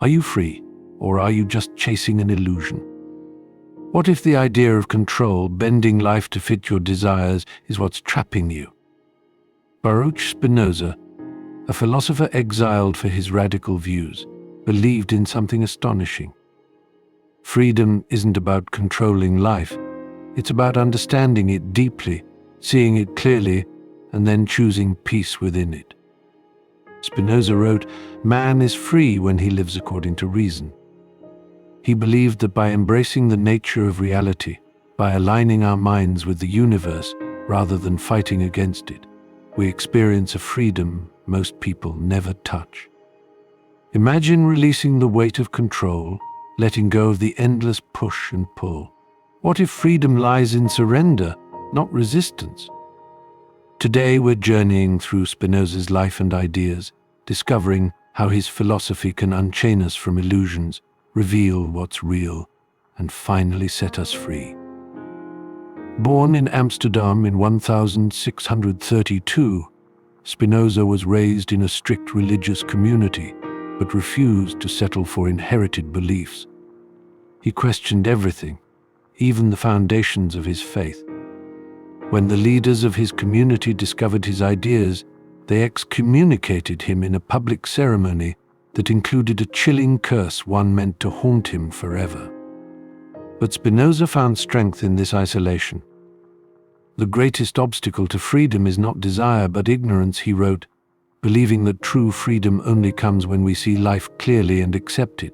Are you free, or are you just chasing an illusion? What if the idea of control, bending life to fit your desires, is what's trapping you? Baruch Spinoza, a philosopher exiled for his radical views, believed in something astonishing. Freedom isn't about controlling life. It's about understanding it deeply, seeing it clearly, and then choosing peace within it. Spinoza wrote, "Man is free when he lives according to reason." He believed that by embracing the nature of reality, by aligning our minds with the universe rather than fighting against it, we experience a freedom most people never touch. Imagine releasing the weight of control, letting go of the endless push and pull. What if freedom lies in surrender, not resistance? Today we're journeying through Spinoza's life and ideas, discovering how his philosophy can unchain us from illusions, reveal what's real, and finally set us free. Born in Amsterdam in 1632, Spinoza was raised in a strict religious community, but refused to settle for inherited beliefs. He questioned everything, even the foundations of his faith. When the leaders of his community discovered his ideas, they excommunicated him in a public ceremony that included a chilling curse, one meant to haunt him forever. But Spinoza found strength in this isolation. "The greatest obstacle to freedom is not desire but ignorance," he wrote, believing that true freedom only comes when we see life clearly and accept it.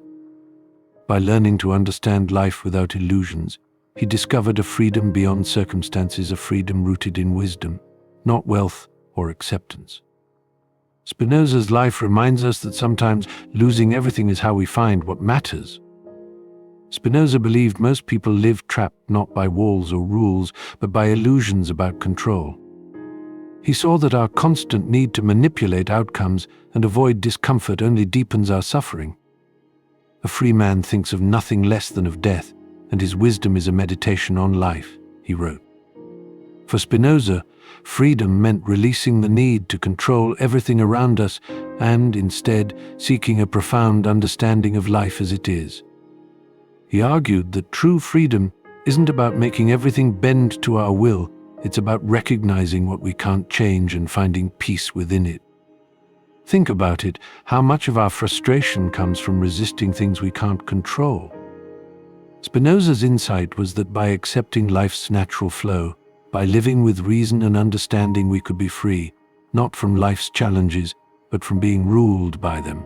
By learning to understand life without illusions, he discovered a freedom beyond circumstances, a freedom rooted in wisdom, not wealth or acceptance. Spinoza's life reminds us that sometimes losing everything is how we find what matters. Spinoza believed most people live trapped not by walls or rules, but by illusions about control. He saw that our constant need to manipulate outcomes and avoid discomfort only deepens our suffering. "A free man thinks of nothing less than of death, and his wisdom is a meditation on life," he wrote. For Spinoza, freedom meant releasing the need to control everything around us and, instead, seeking a profound understanding of life as it is. He argued that true freedom isn't about making everything bend to our will, it's about recognizing what we can't change and finding peace within it. Think about it, how much of our frustration comes from resisting things we can't control? Spinoza's insight was that by accepting life's natural flow, by living with reason and understanding, we could be free, not from life's challenges, but from being ruled by them.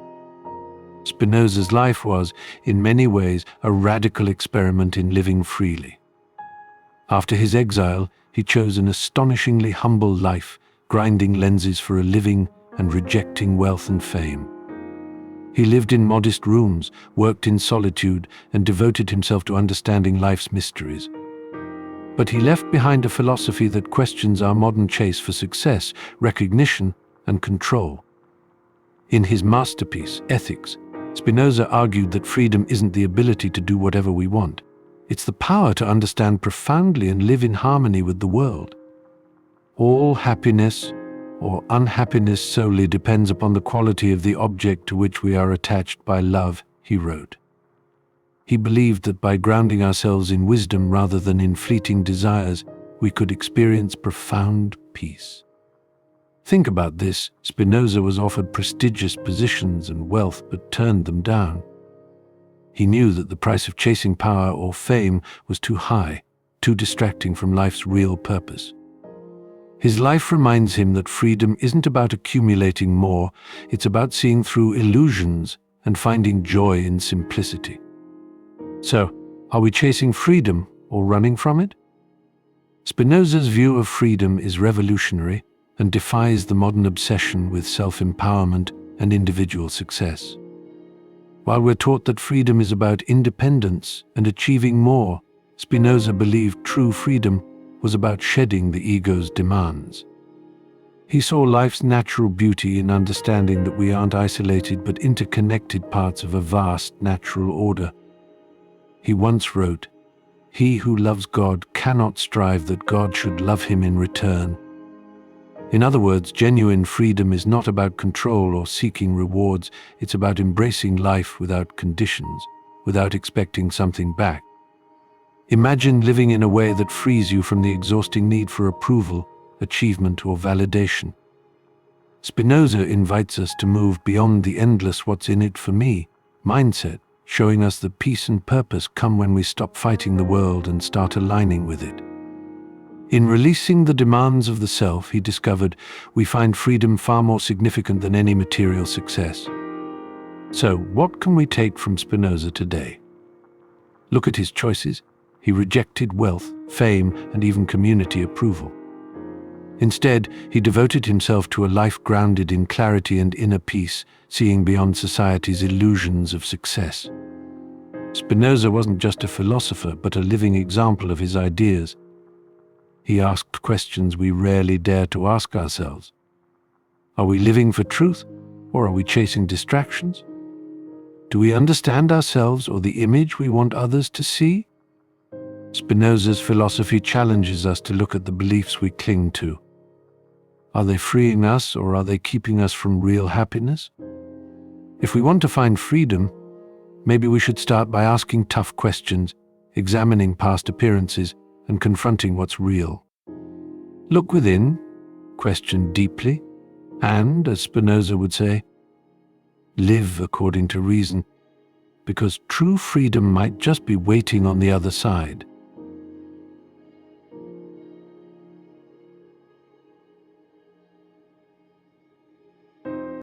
Spinoza's life was, in many ways, a radical experiment in living freely. After his exile, he chose an astonishingly humble life, grinding lenses for a living and rejecting wealth and fame. He lived in modest rooms, worked in solitude, and devoted himself to understanding life's mysteries. But he left behind a philosophy that questions our modern chase for success, recognition, and control. In his masterpiece, Ethics, Spinoza argued that freedom isn't the ability to do whatever we want. It's the power to understand profoundly and live in harmony with the world. All happiness or unhappiness solely depends upon the quality of the object to which we are attached by love, he wrote. He believed that by grounding ourselves in wisdom rather than in fleeting desires, we could experience profound peace. Think about this. Spinoza was offered prestigious positions and wealth but turned them down. He knew that the price of chasing power or fame was too high, too distracting from life's real purpose. His life reminds him that freedom isn't about accumulating more, it's about seeing through illusions and finding joy in simplicity. So, are we chasing freedom or running from it? Spinoza's view of freedom is revolutionary and defies the modern obsession with self-empowerment and individual success. While we're taught that freedom is about independence and achieving more, Spinoza believed true freedom was about shedding the ego's demands. He saw life's natural beauty in understanding that we aren't isolated but interconnected parts of a vast natural order. He once wrote, "He who loves God cannot strive that God should love him in return." In other words, genuine freedom is not about control or seeking rewards. It's about embracing life without conditions, without expecting something back. Imagine living in a way that frees you from the exhausting need for approval, achievement, or validation. Spinoza invites us to move beyond the endless "what's in it for me" mindset, showing us that peace and purpose come when we stop fighting the world and start aligning with it. In releasing the demands of the self, he discovered, we find freedom far more significant than any material success. So, what can we take from Spinoza today? Look at his choices. He rejected wealth, fame, and even community approval. Instead, he devoted himself to a life grounded in clarity and inner peace, seeing beyond society's illusions of success. Spinoza wasn't just a philosopher, but a living example of his ideas. He asked questions we rarely dare to ask ourselves. Are we living for truth, or are we chasing distractions? Do we understand ourselves or the image we want others to see? Spinoza's philosophy challenges us to look at the beliefs we cling to. Are they freeing us, or are they keeping us from real happiness? If we want to find freedom, maybe we should start by asking tough questions, examining past appearances, and confronting what's real. Look within, question deeply, and, as Spinoza would say, live according to reason, because true freedom might just be waiting on the other side.